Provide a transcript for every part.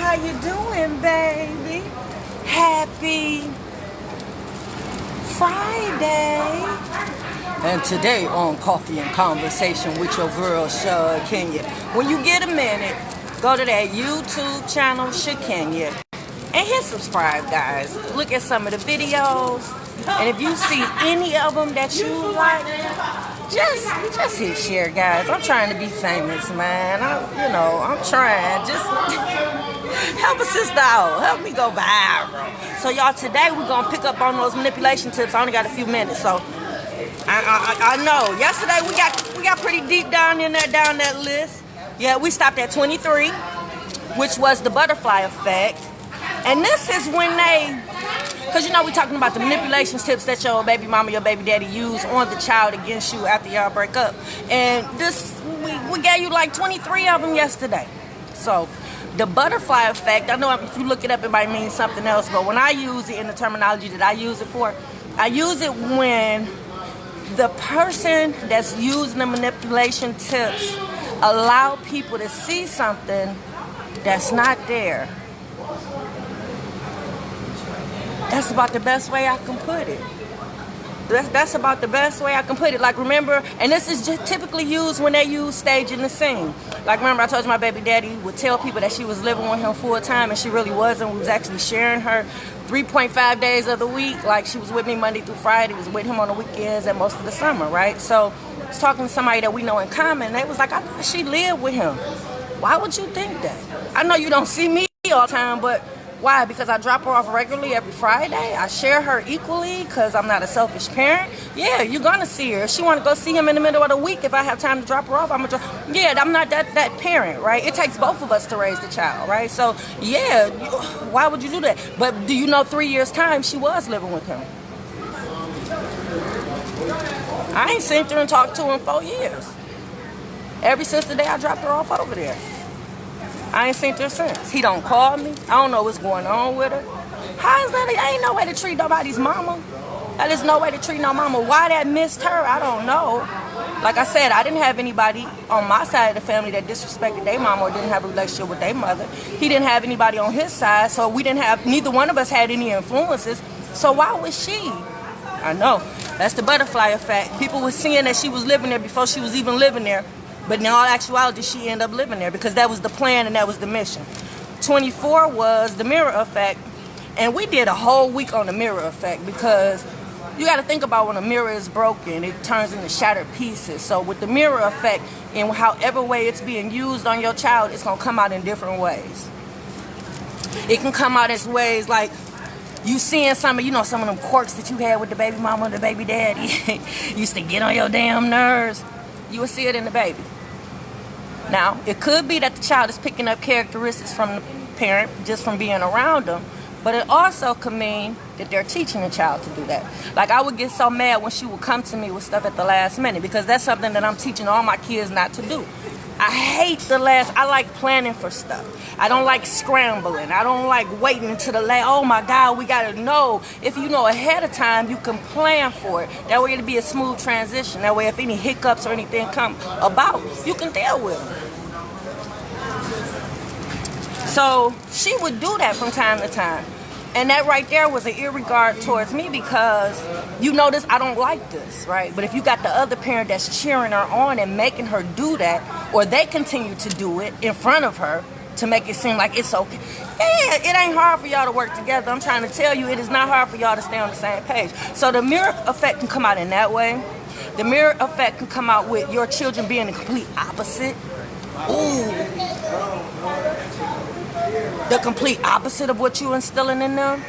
how you doing, baby? Happy Friday. And today on Coffee and Conversation with your girl, Shakenya. When you get a minute, go to that YouTube channel, Shakenya, and hit subscribe, guys. Look at some of the videos. And if you see any of them that you like, just hit share, guys. I'm trying to be famous, man. I'm trying. Just help a sister out. Help me go viral. So, y'all, today we're going to pick up on those manipulation tips. I only got a few minutes, so I know. Yesterday we got pretty deep down that list. Yeah, we stopped at 23, which was the butterfly effect. And this is when because we're talking about the manipulation tips that your baby mama, your baby daddy use on the child against you after y'all break up. And we gave you like 23 of them yesterday. So the butterfly effect, I know if you look it up, it might mean something else, but when I use it in the terminology that I use it for, I use it when the person that's using the manipulation tips allow people to see something that's not there. That's about the best way I can put it. That's about the best way I can put it. Like, remember, and this is just typically used when they use staging the scene. Like, remember I told you my baby daddy would tell people that she was living with him full time, and she really wasn't. We was actually sharing her 3.5 days of the week. Like, she was with me Monday through Friday, was with him on the weekends and most of the summer, right? So I was talking to somebody that we know in common. They was like, I thought she lived with him. Why would you think that? I know you don't see me all the time, but why? Because I drop her off regularly every Friday. I share her equally because I'm not a selfish parent. Yeah, you're going to see her. If she want to go see him in the middle of the week, if I have time to drop her off, I'm going to drop. Yeah, I'm not that parent, right? It takes both of us to raise the child, right? So, yeah, why would you do that? But do you know 3 years' time she was living with him? I ain't seen her and talked to her in 4 years. Ever since the day I dropped her off over there. I ain't seen her since. He don't call me. I don't know what's going on with her. How is that? Ain't no way to treat nobody's mama. That is no way to treat no mama. Why that missed her, I don't know. Like I said, I didn't have anybody on my side of the family that disrespected their mama or didn't have a relationship with their mother. He didn't have anybody on his side, so neither one of us had any influences. So why was she? I know. That's the butterfly effect. People were seeing that she was living there before she was even living there. But in all actuality, she ended up living there because that was the plan and that was the mission. 24 was the mirror effect. And we did a whole week on the mirror effect because you got to think about when a mirror is broken, it turns into shattered pieces. So with the mirror effect, in however way it's being used on your child, it's going to come out in different ways. It can come out as ways like you seeing some of them quirks that you had with the baby mama and the baby daddy used to get on your damn nerves. You will see it in the baby. Now, it could be that the child is picking up characteristics from the parent just from being around them, but it also could mean that they're teaching the child to do that. Like, I would get so mad when she would come to me with stuff at the last minute because that's something that I'm teaching all my kids not to do. I hate I like planning for stuff. I don't like scrambling. I don't like waiting until the last, oh my God, we got to know. If you know ahead of time, you can plan for it. That way it'll be a smooth transition. That way if any hiccups or anything come about, you can deal with them. So she would do that from time to time. And that right there was an irregard towards me because you notice I don't like this, right? But if you got the other parent that's cheering her on and making her do that, or they continue to do it in front of her to make it seem like it's okay. Yeah, it ain't hard for y'all to work together. I'm trying to tell you, it is not hard for y'all to stay on the same page. So the mirror effect can come out in that way. The mirror effect can come out with your children being the complete opposite. Ooh. The complete opposite of what you're instilling in them.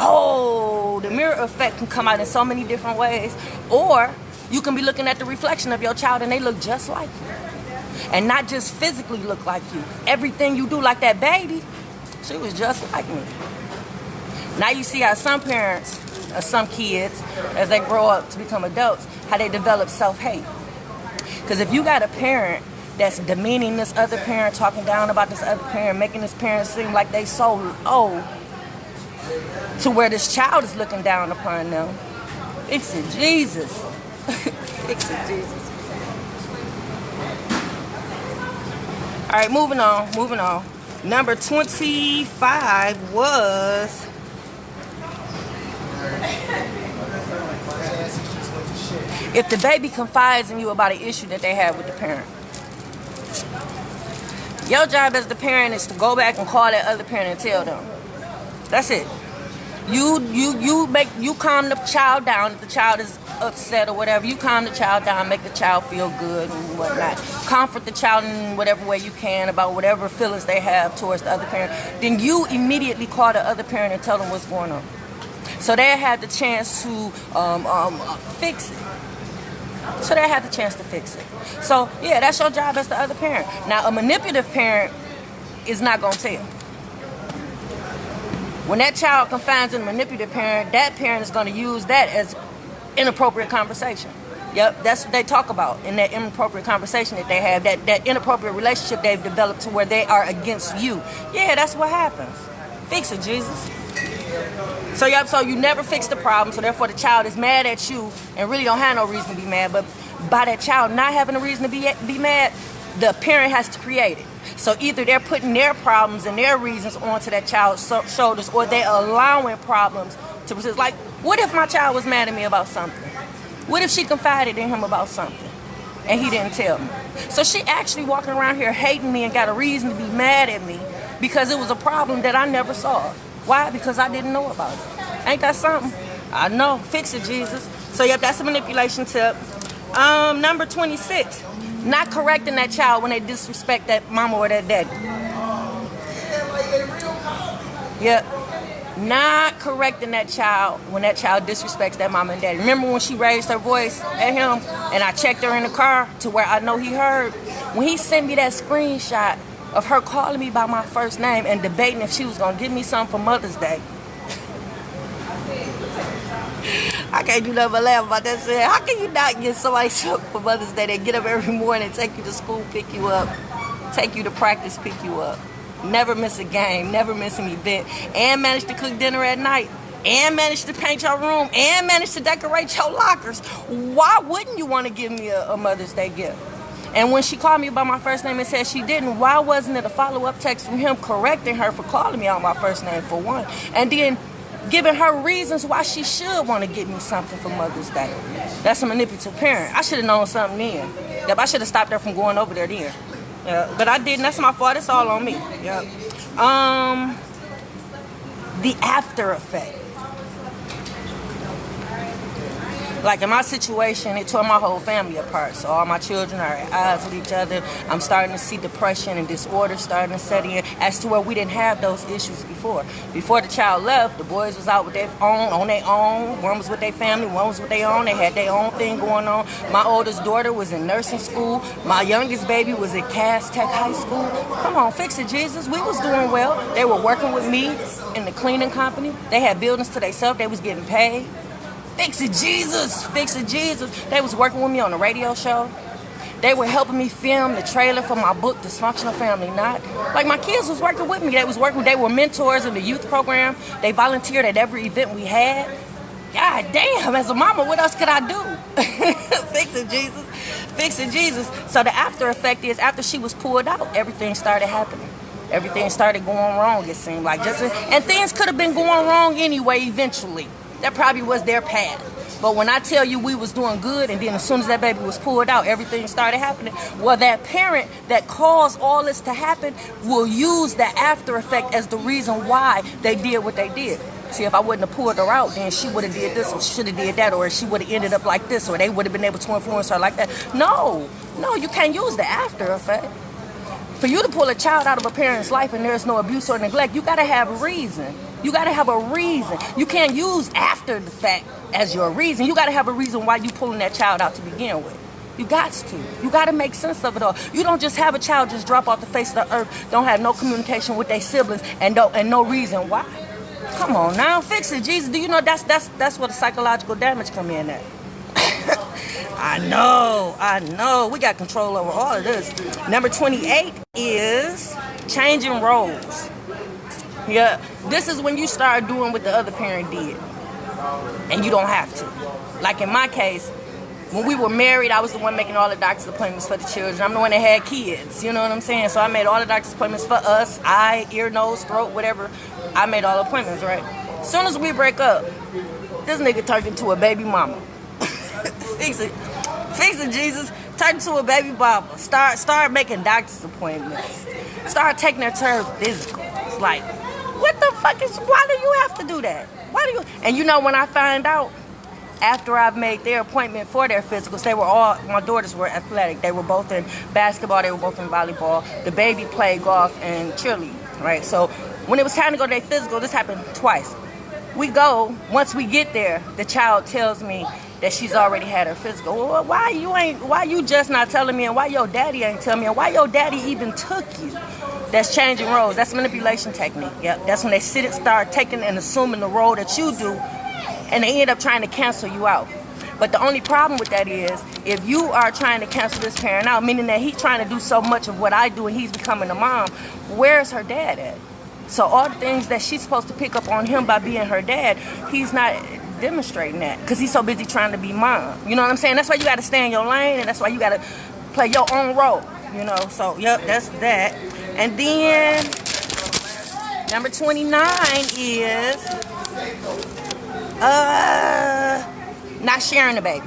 Oh, the mirror effect can come out in so many different ways. Or you can be looking at the reflection of your child and they look just like you. And not just physically look like you. Everything you do, like that baby, she was just like me. Now you see how some parents, or some kids, as they grow up to become adults, how they develop self-hate. Because if you got a parent that's demeaning this other parent, talking down about this other parent, making this parent seem like they so low to where this child is looking down upon them. Fix it, Jesus. Fix it, Jesus. All right, moving on. Number 25 was if the baby confides in you about an issue that they have with the parent. Your job as the parent is to go back and call that other parent and tell them. That's it. You calm the child down if the child is upset or whatever. You calm the child down, make the child feel good and whatnot. Comfort the child in whatever way you can about whatever feelings they have towards the other parent. Then you immediately call the other parent and tell them what's going on. So they had the chance to fix it. So they had the chance to fix it. So yeah, that's your job as the other parent. Now a manipulative parent is not gonna tell. When that child confides in a manipulative parent, that parent is going to use that as inappropriate conversation. Yep, that's what they talk about in that inappropriate conversation that they have, that inappropriate relationship they've developed to where they are against you. Yeah, that's what happens. Fix it, Jesus. So yep, so you never fix the problem, so therefore the child is mad at you and really don't have no reason to be mad, but by that child not having a reason to be mad, the parent has to create it. So either they're putting their problems and their reasons onto that child's shoulders, or they're allowing problems to persist. Like, what if my child was mad at me about something? What if she confided in him about something and he didn't tell me? So she actually walking around here hating me and got a reason to be mad at me because it was a problem that I never solved. Why? Because I didn't know about it. Ain't that something? I know. Fix it, Jesus. So yep, that's a manipulation tip. Number 26. Not correcting that child when they disrespect that mama or that daddy. Yep. Not correcting that child when that child disrespects that mama and daddy. Remember when she raised her voice at him and I checked her in the car to where I know he heard? When he sent me that screenshot of her calling me by my first name and debating if she was going to give me something for Mother's Day. I can't do nothing but laugh about that. Saying, how can you not get somebody something for Mother's Day? They get up every morning, take you to school, pick you up, take you to practice, pick you up. Never miss a game, never miss an event, and manage to cook dinner at night, and manage to paint your room, and manage to decorate your lockers. Why wouldn't you want to give me a Mother's Day gift? And when she called me by my first name and said she didn't, why wasn't it a follow-up text from him correcting her for calling me out my first name for one? And then giving her reasons why she should want to get me something for Mother's Day. That's a manipulative parent. I should have known something then. Yep, I should have stopped her from going over there then. Yeah, but I didn't. That's my fault. It's all on me. Yep. The after effect. Like in my situation, it tore my whole family apart. So all my children are at odds with each other. I'm starting to see depression and disorder starting to set in as to where we didn't have those issues before. Before the child left, the boys was out with their own, on their own. One was with their family, one was with their own. They had their own thing going on. My oldest daughter was in nursing school. My youngest baby was at Cass Tech High School. Come on, fix it, Jesus. We was doing well. They were working with me in the cleaning company. They had buildings to themselves. They was getting paid. Fix it, Jesus. Fix it, Jesus. They was working with me on the radio show. They were helping me film the trailer for my book, Dysfunctional Family Not. Like, my kids was working with me. They were mentors in the youth program. They volunteered at every event we had. God damn, as a mama, what else could I do? Fix it, Jesus. Fix it, Jesus. So the after effect is, after she was pulled out, everything started happening. Everything started going wrong, it seemed like. And things could have been going wrong anyway, eventually. That probably was their path. But when I tell you we was doing good, and then as soon as that baby was pulled out, everything started happening. Well, that parent that caused all this to happen will use the after effect as the reason why they did what they did. See, if I wouldn't have pulled her out, then she would have did this, or she should have did that, or she would have ended up like this, or they would have been able to influence her like that. No, you can't use the after effect. For you to pull a child out of a parent's life and there's no abuse or neglect, you got to have a reason. You got to have a reason. You can't use after the fact as your reason. You got to have a reason why you pulling that child out to begin with. You got to. You got to make sense of it all. You don't just have a child just drop off the face of the earth, don't have no communication with their siblings, and no reason why. Come on now, fix it, Jesus. Do you know that's where the psychological damage come in at? I know. We got control over all of this. Number 28 is changing roles. Yeah, this is when you start doing what the other parent did, and you don't have to. Like in my case, When we were married, I was the one making all the doctor's appointments for the children. I'm the one that had kids, you know what I'm saying? So I made all the doctor's appointments for us, eye, ear, nose, throat, whatever. I made all the appointments, right? As soon as we break up, this nigga turned into a baby mama. Fix it, Jesus. Turned into a baby mama. Start making doctor's appointments. Start taking her to her physicals. Like, what the fuck why do you have to do that? Why do you? And you know, when I find out, after I've made their appointment for their physicals, my daughters were athletic. They were both in basketball, they were both in volleyball. The baby played golf and cheerleading, right? So when it was time to go to their physical, this happened twice. We go, once we get there, the child tells me that she's already had her physical. Well, why you just not telling me, and why your daddy ain't telling me, and why your daddy even took you? That's changing roles. That's manipulation technique. Yep. That's when they sit and start taking and assuming the role that you do, and they end up trying to cancel you out. But the only problem with that is, if you are trying to cancel this parent out, meaning that he's trying to do so much of what I do and he's becoming a mom, where's her dad at? So all the things that she's supposed to pick up on him by being her dad, he's not demonstrating that because he's so busy trying to be mom. You know what I'm saying? That's why you got to stay in your lane, and that's why you got to play your own role, you know? So, yep, that's that. And then number 29 is not sharing the baby.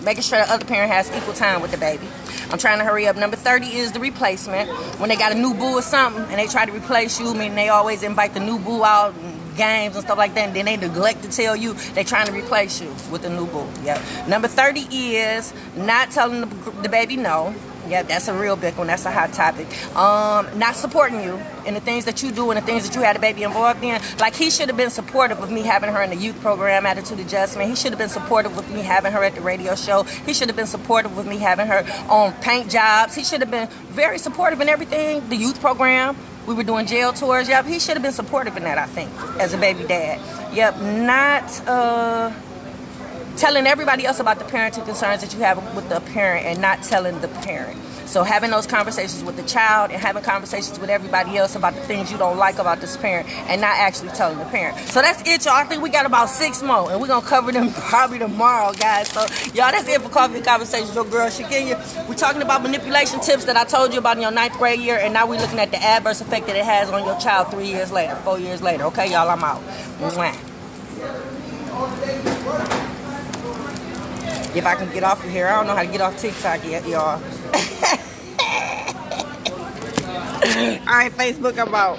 Making sure the other parent has equal time with the baby. I'm trying to hurry up. Number 30 is the replacement. When they got a new boo or something and they try to replace you, I mean, they always invite the new boo out and games and stuff like that, and then they neglect to tell you they're trying to replace you with a new boo. Yep. Number 30 is not telling the baby no. Yeah, that's a real big one. That's a hot topic. Not supporting you in the things that you do and the things that you had the baby involved in. Like, he should have been supportive of me having her in the youth program, Attitude Adjustment. He should have been supportive with me having her at the radio show. He should have been supportive with me having her on paint jobs. He should have been very supportive in everything. The youth program. We were doing jail tours. Yep, he should have been supportive in that, I think, as a baby dad. Yep, not telling everybody else about the parenting concerns that you have with the parent and not telling the parent. So having those conversations with the child and having conversations with everybody else about the things you don't like about this parent and not actually telling the parent. So that's it, y'all. I think we got about 6 more, and we're going to cover them probably tomorrow, guys. So, y'all, that's it for Coffee and Conversations. Your girl, Shakenya. We're talking about manipulation tips that I told you about in your 9th grade year, and now we're looking at the adverse effect that it has on your child 3 years later, 4 years later. Okay, y'all, I'm out. Mwah. If I can get off of here. I don't know how to get off TikTok yet, y'all. All right, Facebook, I'm out.